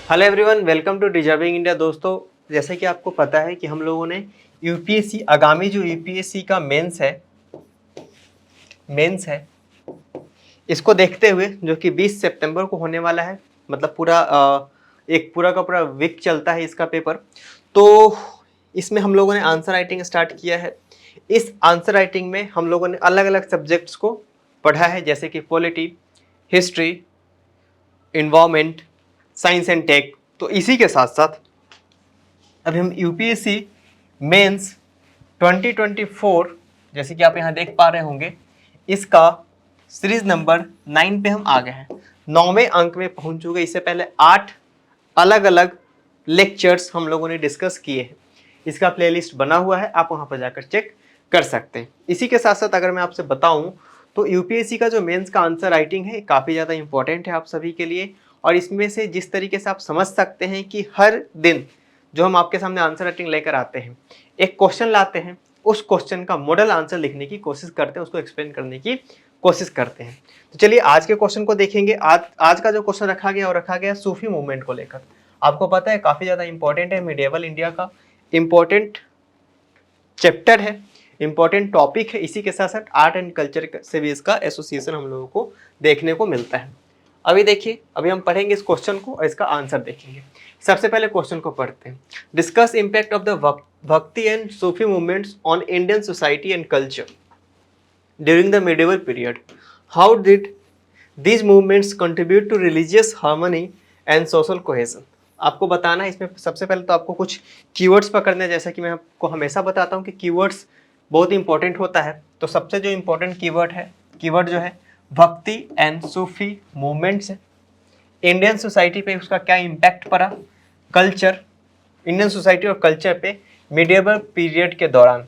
Hello everyone, welcome to deserving India. दोस्तों, जैसे कि आपको पता है कि हम लोगों ने यूपीएससी आगामी जो यूपीएससी का मेंस है इसको देखते हुए जो कि 20 सितंबर को होने वाला है, मतलब एक पूरा का पूरा वीक चलता है इसका पेपर। तो इसमें हम लोगों ने आंसर राइटिंग स्टार्ट किया है। इस आंसर राइटिंग में हम लोगों ने अलग अलग सब्जेक्ट्स को पढ़ा है, जैसे कि polity, history, environment, science and tech. तो इसी के साथ साथ अभी हम यूपीएससी मेंस 2024, जैसे कि आप यहाँ देख पा रहे होंगे, इसका सीरीज नंबर 9 पे हम आ गए हैं। 9वें अंक में पहुंच चुके। इससे पहले 8 अलग अलग लेक्चर्स हम लोगों ने डिस्कस किए हैं। इसका प्लेलिस्ट बना हुआ है, आप वहाँ पर जाकर चेक कर सकते हैं। इसी के साथ साथ अगर मैं आपसे बताऊं तो यूपीएससी का जो मेंस का आंसर राइटिंग है काफ़ी ज़्यादा इंपॉर्टेंट है आप सभी के लिए। और इसमें से जिस तरीके से आप समझ सकते हैं कि हर दिन जो हम आपके सामने आंसर राइटिंग लेकर आते हैं, एक क्वेश्चन लाते हैं, उस क्वेश्चन का मॉडल आंसर लिखने की कोशिश करते हैं, उसको एक्सप्लेन करने की कोशिश करते हैं। तो चलिए आज के क्वेश्चन को देखेंगे। आज का जो क्वेश्चन रखा गया सूफी मूवमेंट को लेकर। आपको पता है काफ़ी ज़्यादा इंपॉर्टेंट है, मिडिएवल इंडिया का इंपॉर्टेंट चैप्टर है, इंपॉर्टेंट टॉपिक है। इसी के साथ साथ आर्ट एंड कल्चर से भी इसका एसोसिएशन हम लोगों को देखने को मिलता है। अभी देखिए, अभी हम पढ़ेंगे इस क्वेश्चन को और इसका आंसर देखेंगे। सबसे पहले क्वेश्चन को पढ़ते हैं। Discuss impact of the bhakti and Sufi movements on Indian society and culture during the medieval period. How did these movements contribute to religious harmony and social cohesion. आपको बताना है इसमें। सबसे पहले तो आपको कुछ कीवर्ड्स पकड़ने हैं, जैसा कि मैं आपको हमेशा बताता हूँ कि कीवर्ड्स बहुत इंपॉर्टेंट होता है। तो सबसे जो इंपॉर्टेंट कीवर्ड जो है भक्ति एंड सूफी मूवमेंट्स है। इंडियन सोसाइटी पे उसका क्या इम्पैक्ट पड़ा, कल्चर, इंडियन सोसाइटी और कल्चर पे मिडिएवल पीरियड के दौरान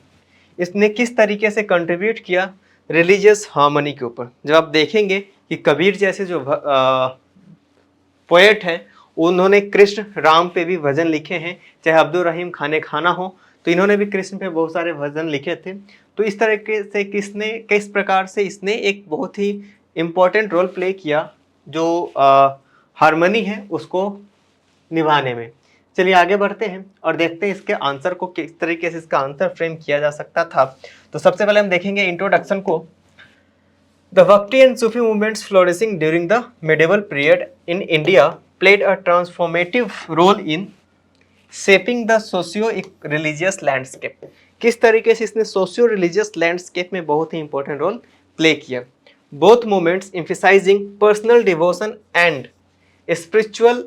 इसने किस तरीके से कंट्रीब्यूट किया रिलीजियस हार्मनी के ऊपर। जब आप देखेंगे कि कबीर जैसे जो पोएट हैं, उन्होंने कृष्ण राम पे भी भजन लिखे हैं, चाहे अब्दुल रहीम खाने खाना हो, तो इन्होंने भी कृष्ण पे बहुत सारे भजन लिखे थे। तो इस तरीके से किस प्रकार से इसने एक बहुत ही इम्पोर्टेंट रोल प्ले किया जो हार्मनी है उसको निभाने में। चलिए आगे बढ़ते हैं और देखते हैं इसके आंसर को किस तरीके से इसका आंसर फ्रेम किया जा सकता था। तो सबसे पहले हम देखेंगे इंट्रोडक्शन को। The Bhakti and Sufi movements flourishing during the medieval period in India played a transformative role in shaping the socio-religious landscape। किस तरीके से इसने सोशियो रिलीजियस लैंडस्केप में बहुत ही इंपॉर्टेंट रोल प्ले किया। Both movements emphasizing personal devotion and spiritual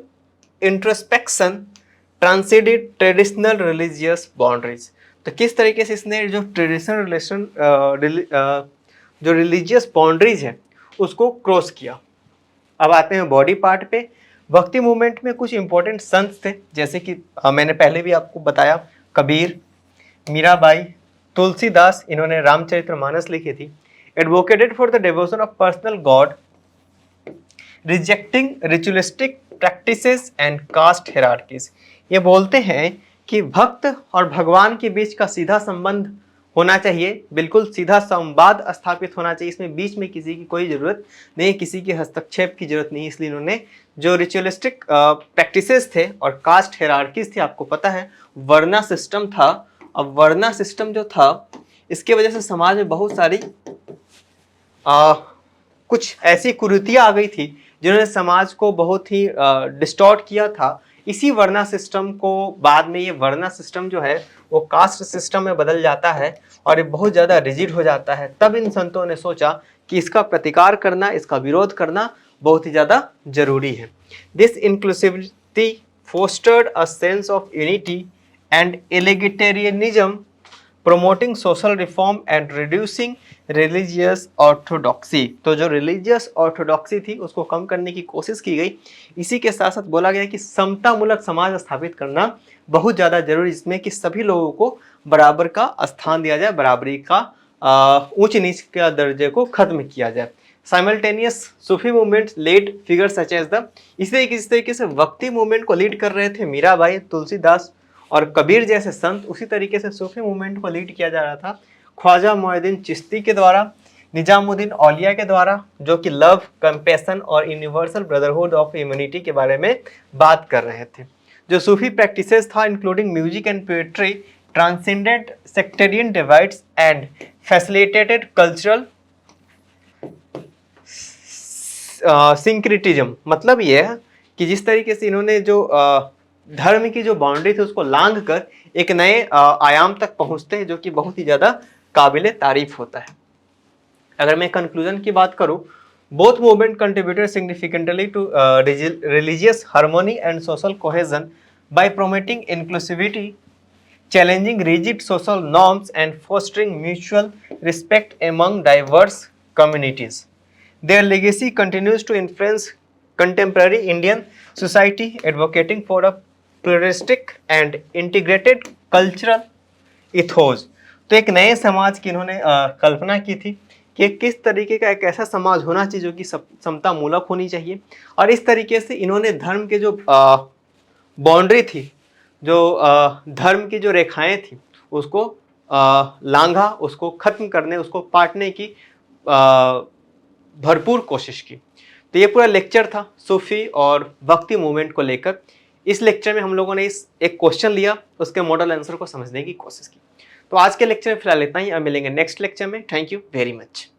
introspection transcended traditional religious boundaries। तो किस तरीके से इसने जो जो रिलीजियस बाउंड्रीज है उसको क्रॉस किया। अब आते हैं बॉडी पार्ट पे। भक्ति मूवमेंट में कुछ इंपॉर्टेंट संत थे, जैसे कि मैंने पहले भी आपको बताया, कबीर, मीराबाई, तुलसीदास, इन्होंने रामचरितमानस लिखी थी। Advocated for the devotion of personal god, rejecting ritualistic practices and caste hierarchies. ये बोलते हैं कि भक्त और भगवान के बीच का सीधा संबंध होना चाहिए, बिल्कुल सीधा संवाद स्थापित होना चाहिए। इसमें बीच में किसी की कोई जरूरत नहीं, किसी के हस्तक्षेप की जरूरत नहीं। इसलिए इन्होंने जो रिचुअलिस्टिक प्रैक्टिसेस थे और कास्ट हिरार्कीज थी, आपको पता है वर्ना सिस्टम था। अब वर्ना सिस्टम जो था, इसके वजह से समाज में बहुत सारी कुछ ऐसी कुरीतियां आ गई थी जिन्होंने समाज को बहुत ही डिस्टॉर्ट किया था। इसी वर्ना सिस्टम को बाद में ये वर्ना सिस्टम जो है वो कास्ट सिस्टम में बदल जाता है और ये बहुत ज़्यादा रिजिड हो जाता है। तब इन संतों ने सोचा कि इसका प्रतिकार करना, इसका विरोध करना बहुत ही ज़्यादा जरूरी है। This inclusivity fostered a sense of unity and egalitarianism, promoting social reform and reducing religious orthodoxy. तो जो रिलीजियस ऑर्थोडॉक्सी थी उसको कम करने की कोशिश की गई। इसी के साथ साथ बोला गया कि समतामूलक समाज स्थापित करना बहुत ज़्यादा जरूरी, जिसमें कि सभी लोगों को बराबर का स्थान दिया जाए, बराबरी का ऊंच नीच का दर्जे को खत्म किया जाए। Simultaneous Sufi movement led figure such as the, इस तरीके से भक्ति मूवमेंट को लीड कर रहे थे मीराबाई, तुलसीदास और कबीर जैसे संत। उसी तरीके से सूफी मूवमेंट को लीड किया जा रहा था ख्वाजा मोइनुद्दीन चिश्ती के द्वारा। निजामुद्दीन औलिया के द्वारा, जो कि लव, कंपैशन और यूनिवर्सल ब्रदरहुड ऑफ ह्यूमैनिटी के बारे में बात कर रहे थे। जो सूफी प्रैक्टिसेस था including music and poetry transcendent sectarian divides and facilitated cultural syncretism. मतलब ये है कि जिस तरीके से इन्होंने जो धर्म की जो बाउंड्री थी उसको लांघ कर एक नए आयाम तक पहुंचते हैं, जो कि बहुत ही ज्यादा काबिले तारीफ होता है। अगर मैं कंक्लूजन की बात करूं, both movement contributed significantly to religious harmony and social cohesion by promoting inclusivity, challenging rigid social norms and fostering mutual respect among diverse communities. Their legacy continues to influence contemporary Indian society, advocating for a pluralistic and integrated cultural ethos. तो एक नए समाज की इन्होंने कल्पना की थी कि किस तरीके का एक ऐसा समाज होना चाहिए जो कि समता मूलक होनी चाहिए, और इस तरीके से इन्होंने धर्म के जो बाउंड्री थी, जो धर्म की जो रेखाएं थी, उसको लांघा, उसको खत्म करने, उसको पाटने की भरपूर कोशिश की। तो ये पूरा लेक्चर था सूफी और भक्ति मूवमेंट को लेकर। इस लेक्चर में हम लोगों ने इस एक क्वेश्चन लिया, उसके मॉडल आंसर को समझने की कोशिश की। तो आज के लेक्चर में फिलहाल इतना ही, अब मिलेंगे नेक्स्ट लेक्चर में। Thank you very much.